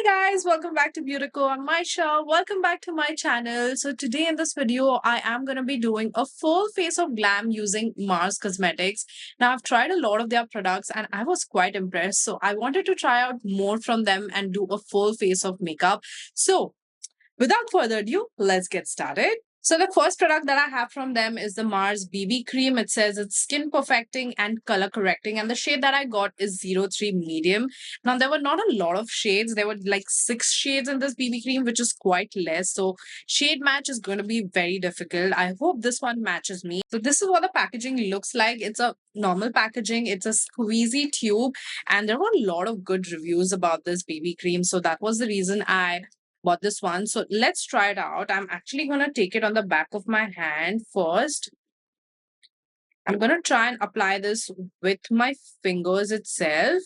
Guys, welcome back to Beautico. I'm Maisha. Welcome back to my channel. So today in this video, I am going to be doing a full face of glam using Mars Cosmetics. Now, I've tried a lot of their products and I was quite impressed. So I wanted to try out more from them and do a full face of makeup. So without further ado, let's get started. So the first product that I have from them is the Mars BB cream. It says it's skin perfecting and color correcting, and the shade that I got is 03 medium. Now there were not a lot of shades. There were like 6 shades in this BB cream, which is quite less. So shade match is going to be very difficult. I hope this one matches me. So this is what the packaging looks like. It's a normal packaging. It's a squeezy tube, and there were a lot of good reviews about this BB cream. So that was the reason I bought this one. So let's try it out. I'm actually going to take it on the back of my hand first. I'm going to try and apply this with my fingers itself.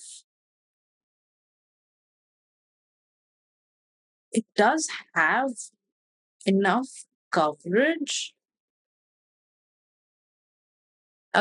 It does have enough coverage.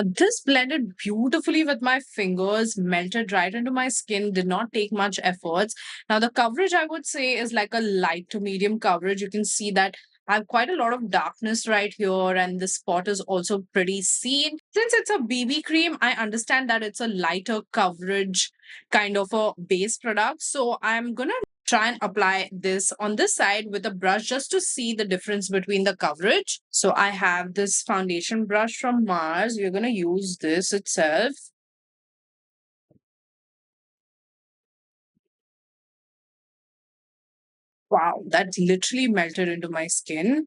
This blended beautifully with my fingers, melted right into my skin, did not take much efforts. Now, the coverage I would say is like a light to medium coverage. You can see that I have quite a lot of darkness right here, and this spot is also pretty seen. Since it's a BB cream, I understand that it's a lighter coverage kind of a base product. So I'm going to try and apply this on this side with a brush just to see the difference between the coverage. So I have this foundation brush from Mars. We're going to use this itself. Wow, that literally melted into my skin.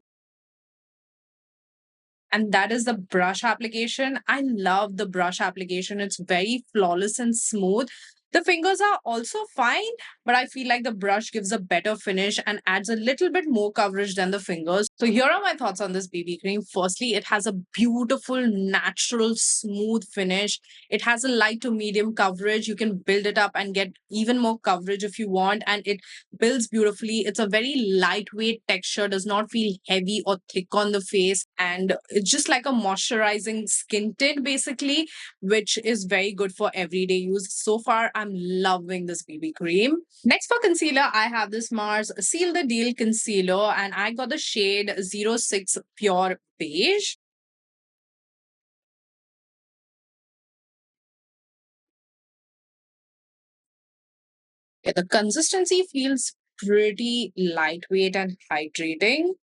And that is the brush application. I love the brush application. It's very flawless and smooth. The fingers are also fine, but I feel like the brush gives a better finish and adds a little bit more coverage than the fingers. So here are my thoughts on this BB cream. Firstly, it has a beautiful, natural, smooth finish. It has a light to medium coverage. You can build it up and get even more coverage if you want, and it builds beautifully. It's a very lightweight texture, does not feel heavy or thick on the face, and it's just like a moisturizing skin tint basically, which is very good for everyday use. So far, I'm loving this BB cream. Next, for concealer, I have this Mars Seal the Deal concealer, and I got the shade 06 Pure Beige. Yeah, the consistency feels pretty lightweight and hydrating.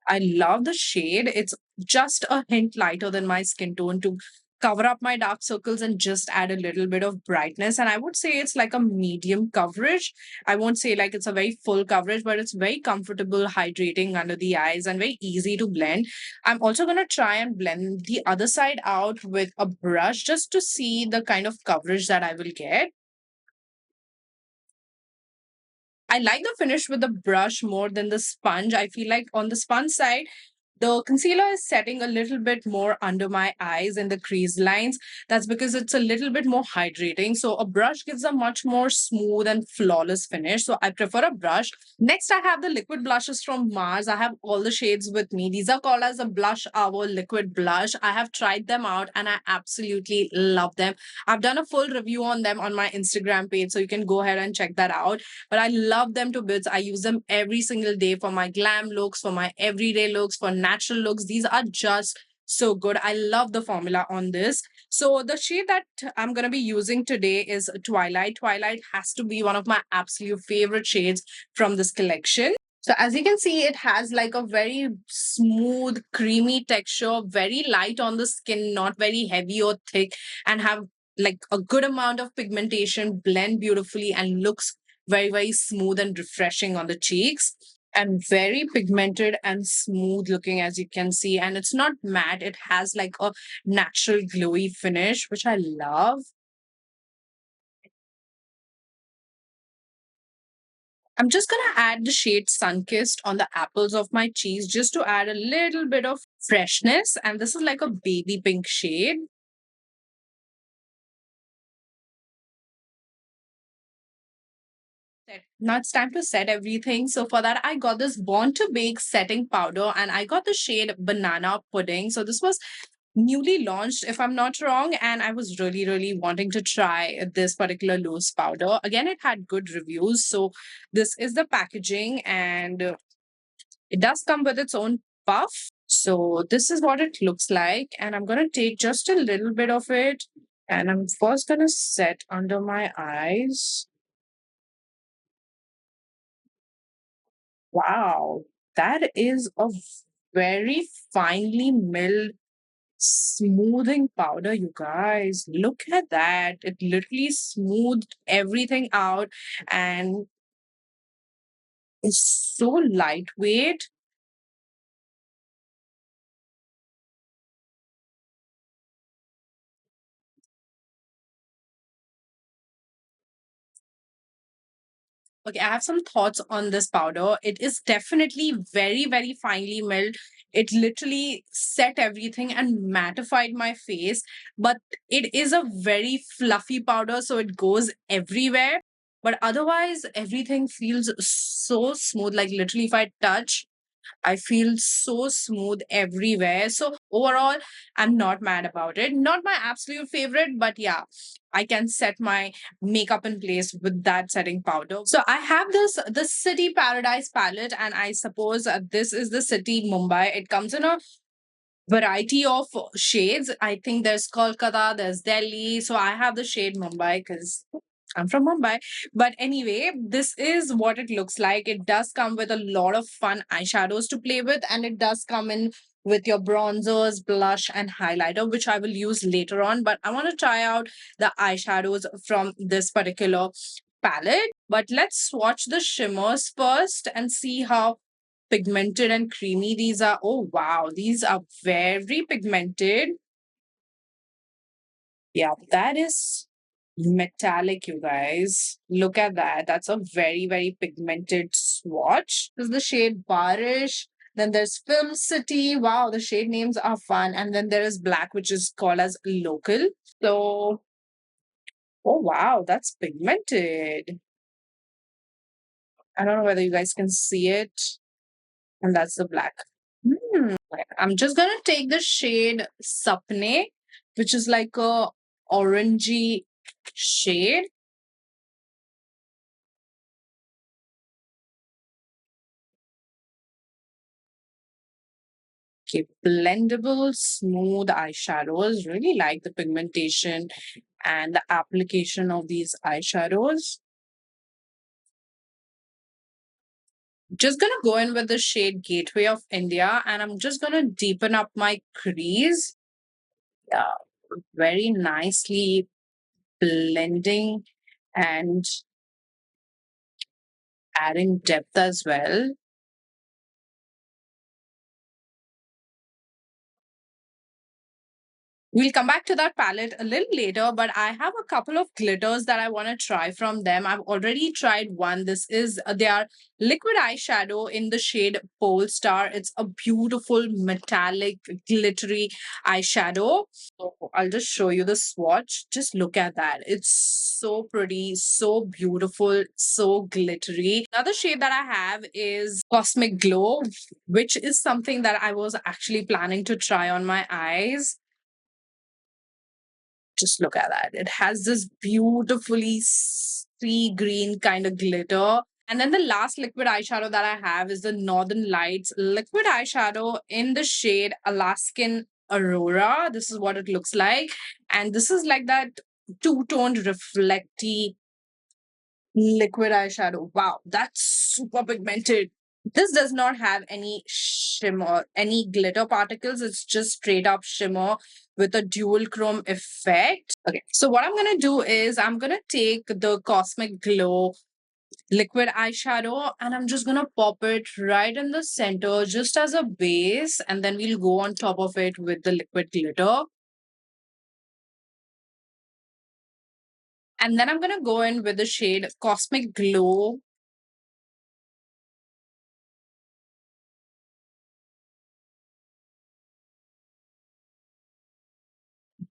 I love the shade. It's just a hint lighter than my skin tone to cover up my dark circles and just add a little bit of brightness. And I would say it's like a medium coverage. I won't say like it's a very full coverage, but it's very comfortable, hydrating under the eyes and very easy to blend. I'm also going to try and blend the other side out with a brush just to see the kind of coverage that I will get. I like the finish with the brush more than the sponge. I feel like on the sponge side, the concealer is setting a little bit more under my eyes and the crease lines. That's because it's a little bit more hydrating. So a brush gives a much more smooth and flawless finish. So I prefer a brush. Next, I have the liquid blushes from Mars. I have all the shades with me. These are called as a Blush Hour liquid blush. I have tried them out and I absolutely love them. I've done a full review on them on my Instagram page, so you can go ahead and check that out. But I love them to bits. I use them every single day for my glam looks, for my everyday looks, for natural looks. These are just so good. I love the formula on this. So the shade that I'm going to be using today is Twilight. Twilight has to be one of my absolute favorite shades from this collection. So as you can see, it has like a very smooth, creamy texture, very light on the skin, not very heavy or thick, and have like a good amount of pigmentation, blend beautifully, and looks very, very smooth and refreshing on the cheeks. And very pigmented and smooth looking, as you can see. And it's not matte, it has like a natural glowy finish, which I love. I'm just going to add the shade Sunkissed on the apples of my cheeks just to add a little bit of freshness. And this is like a baby pink shade. Now it's time to set everything. So for that, I got this Born to Bake setting powder and I got the shade Banana Pudding. So this was newly launched, if I'm not wrong, and I was really, really wanting to try this particular loose powder. Again, it had good reviews. So this is the packaging, and it does come with its own puff. So this is what it looks like, and I'm gonna take just a little bit of it, and I'm first gonna set under my eyes. Wow, that is a very finely milled smoothing powder, you guys. Look at that. It literally smoothed everything out and is so lightweight. Okay, I have some thoughts on this powder. It is definitely very, very finely milled. It literally set everything and mattified my face, but it is a very fluffy powder, so it goes everywhere. But otherwise, everything feels so smooth. Like, literally, if I touch, I feel so smooth everywhere. So overall, I'm not mad about it. Not my absolute favorite, but yeah, I can set my makeup in place with that setting powder. So I have the City Paradise palette, and I suppose this is the City Mumbai. It comes in a variety of shades. I think there's Kolkata, there's Delhi. So I have the shade Mumbai because I'm from Mumbai. But anyway, this is what it looks like. It does come with a lot of fun eyeshadows to play with, and it does come in with your bronzers, blush, and highlighter, which I will use later on. But I want to try out the eyeshadows from this particular palette. But let's swatch the shimmers first and see how pigmented and creamy these are. Oh, wow. These are very pigmented. Yeah, that is metallic, you guys. Look at that. That's a very, very pigmented swatch. This is the shade Barish. Then there's Film City. Wow, the shade names are fun. And then there is black, which is called as local. So, oh, wow, that's pigmented. I don't know whether you guys can see it. And that's the black. I'm just gonna take the shade Sapne, which is like a orangey shade. Okay, blendable, smooth eyeshadows. Really like the pigmentation and the application of these eyeshadows. Just gonna go in with the shade Gateway of India, and I'm just gonna deepen up my crease. Yeah, very nicely blending and adding depth as well. We'll come back to that palette a little later, but I have a couple of glitters that I want to try from them. I've already tried one. This is their liquid eyeshadow in the shade Polestar. It's a beautiful metallic glittery eyeshadow. So I'll just show you the swatch. Just look at that. It's so pretty, so beautiful, so glittery. Another shade that I have is Cosmic Glow, which is something that I was actually planning to try on my eyes. Just look at that. It has this beautifully sea green kind of glitter. And then the last liquid eyeshadow that I have is the Northern Lights liquid eyeshadow in the shade Alaskan Aurora. This is what it looks like. And this is like that two-toned reflecty liquid eyeshadow. Wow, that's super pigmented. This does not have any shimmer, any glitter particles. It's just straight up shimmer with a dual chrome effect. Okay, so what I'm going to do is I'm going to take the Cosmic Glow liquid eyeshadow and I'm just going to pop it right in the center just as a base. And then we'll go on top of it with the liquid glitter. And then I'm going to go in with the shade Cosmic Glow.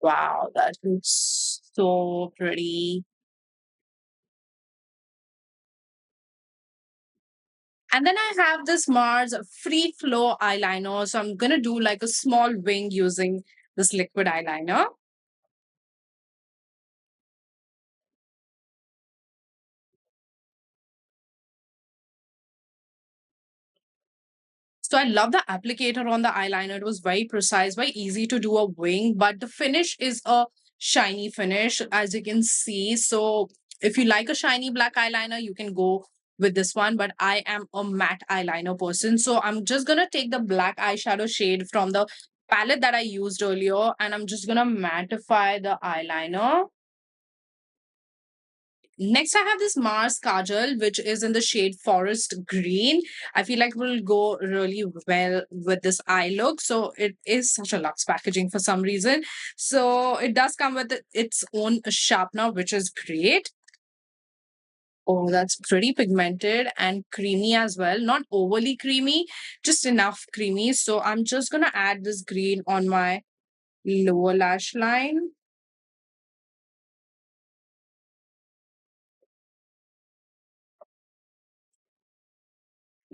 Wow, that looks so pretty. And then I have this Mars Free Flow eyeliner. So I'm going to do like a small wing using this liquid eyeliner. So I love the applicator on the eyeliner. It was very precise, very easy to do a wing, but the finish is a shiny finish, as you can see. So if you like a shiny black eyeliner, you can go with this one. But I am a matte eyeliner person. So I'm just going to take the black eyeshadow shade from the palette that I used earlier, and I'm just going to mattify the eyeliner. Next, I have this Mars Kajal, which is in the shade Forest Green. I feel like it will go really well with this eye look. So it is such a luxe packaging for some reason. So it does come with its own sharpener, which is great. Oh, that's pretty pigmented and creamy as well. Not overly creamy, just enough creamy. So I'm just going to add this green on my lower lash line.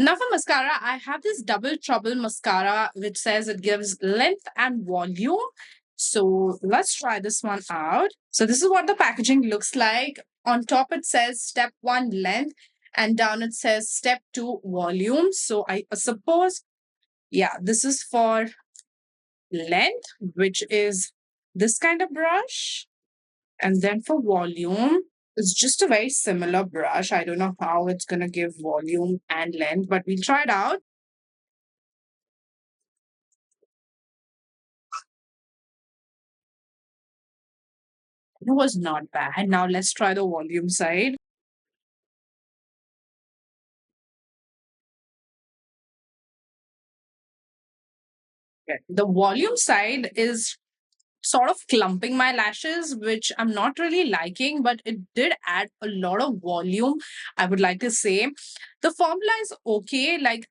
Now for mascara, I have this Double Trouble mascara, which says it gives length and volume. So let's try this one out. So this is what the packaging looks like. On top, it says step one length, and down it says step two volume. So I suppose, yeah, this is for length, which is this kind of brush. And then for volume, it's just a very similar brush. I don't know how it's going to give volume and length, but we'll try it out. It was not bad. Now let's try the volume side. Okay. The volume side is sort of clumping my lashes, which I'm not really liking, but it did add a lot of volume, I would like to say. The formula is okay. Like,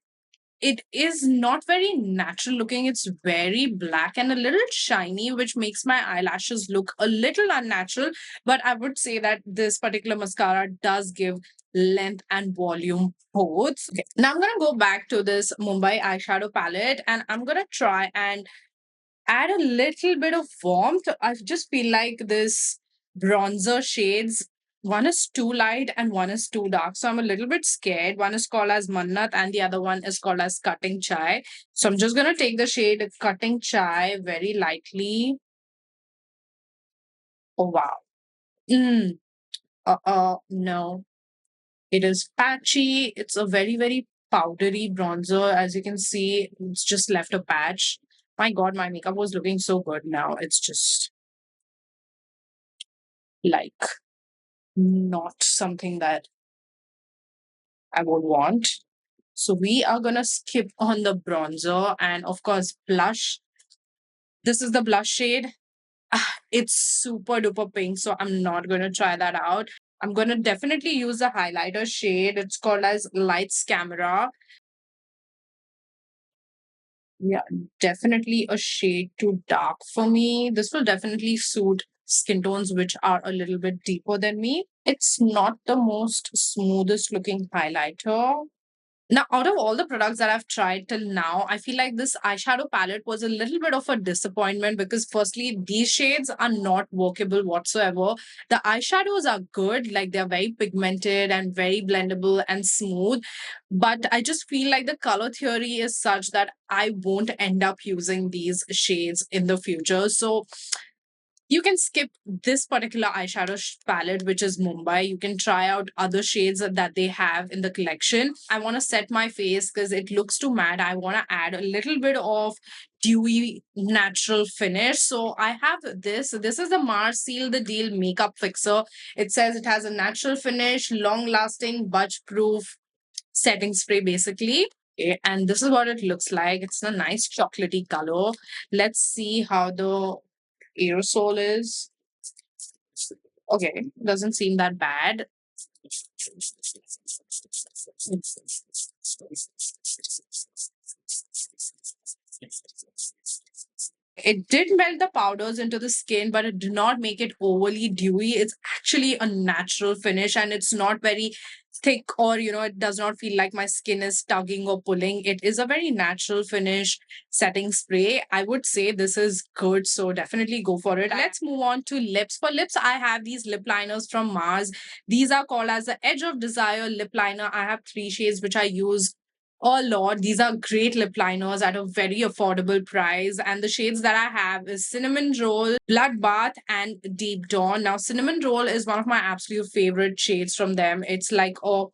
it is not very natural looking. It's very black and a little shiny, which makes my eyelashes look a little unnatural. But I would say that this particular mascara does give length and volume both. Okay. Now I'm going to go back to this Mumbai eyeshadow palette, and I'm going to try and add a little bit of warmth. I just feel like this bronzer shades, one is too light and one is too dark. So I'm a little bit scared. One is called as Mannat and the other one is called as Cutting Chai. So I'm just going to take the shade Cutting Chai very lightly. Oh, wow. Mm, no. It is patchy. It's a very, very powdery bronzer. As you can see, it's just left a patch. My God, my makeup was looking so good now. It's just like not something that I would want. So we are gonna skip on the bronzer and of course blush. This is the blush shade. It's super duper pink, so I'm not gonna try that out. I'm gonna definitely use a highlighter shade. It's called as Lights Camera. Yeah, definitely a shade too dark for me. This will definitely suit skin tones which are a little bit deeper than me. It's not the most smoothest looking highlighter. Now, out of all the products that I've tried till now, I feel like this eyeshadow palette was a little bit of a disappointment because, firstly, these shades are not workable whatsoever. The eyeshadows are good, like they're very pigmented and very blendable and smooth. But I just feel like the color theory is such that I won't end up using these shades in the future. So, you can skip this particular eyeshadow palette, which is Mumbai. You can try out other shades that they have in the collection. I want to set my face because it looks too matte. I want to add a little bit of dewy natural finish. So I have this. This is the Mars Seal the Deal Makeup Fixer. It says it has a natural finish, long lasting, budge proof setting spray basically. And this is what it looks like. It's a nice chocolatey color. Let's see how the aerosol is. Okay, doesn't seem that bad. It did melt the powders into the skin, but it did not make it overly dewy. It's actually a natural finish and it's not very thick, or it does not feel like my skin is tugging or pulling. It is a very natural finish setting spray. I would say this is good, so definitely go for it. Let's move on to lips. For lips, I have these lip liners from Mars. These are called as the Edge of Desire lip liner. I have three shades which I use a lot. These are great lip liners at a very affordable price. And the shades that I have is Cinnamon Roll, Bloodbath, and Deep Dawn. Now, Cinnamon Roll is one of my absolute favorite shades from them. It's like a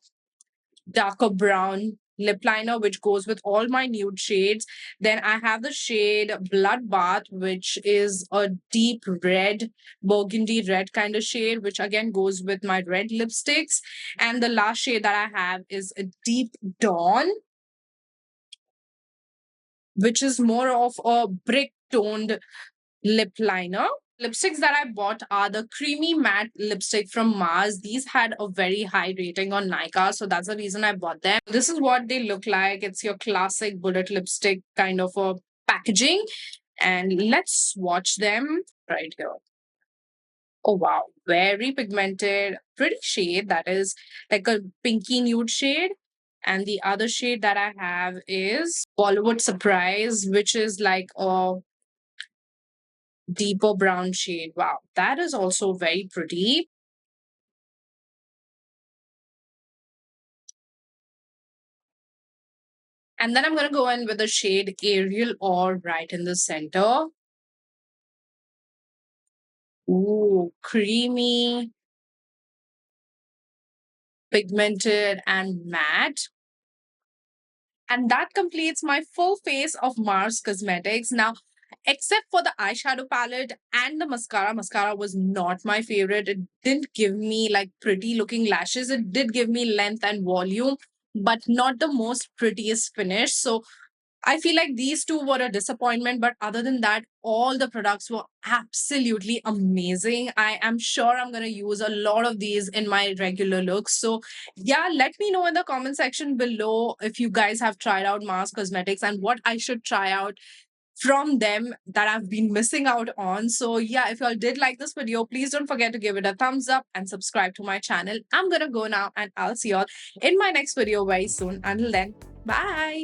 darker brown lip liner which goes with all my nude shades. Then I have the shade Bloodbath, which is a deep red, burgundy red kind of shade, which again goes with my red lipsticks. And the last shade that I have is a Deep Dawn, which is more of a brick toned lip liner. Lipsticks that I bought are the creamy matte lipstick from Mars. These had a very high rating on Nykaa, so that's the reason I bought them. This is what they look like. It's your classic bullet lipstick kind of a packaging. And let's swatch them right here. Oh wow, very pigmented, pretty shade. That is like a pinky nude shade. And the other shade that I have is Bollywood Surprise, which is like a deeper brown shade. Wow, that is also very pretty. And then I'm going to go in with the shade Ariel Or right in the center. Ooh, creamy, pigmented, and matte. And that completes my full face of Mars Cosmetics. Now, except for the eyeshadow palette and the mascara was not my favorite. It didn't give me like pretty looking lashes. It did give me length and volume, but not the most prettiest finish. So I feel like these two were a disappointment, but other than that, all the products were absolutely amazing. I am sure I'm going to use a lot of these in my regular looks. So, yeah, let me know in the comment section below if you guys have tried out Mars Cosmetics and what I should try out from them that I've been missing out on. So, yeah, if y'all did like this video, please don't forget to give it a thumbs up and subscribe to my channel. I'm going to go now and I'll see y'all in my next video very soon. Until then, bye.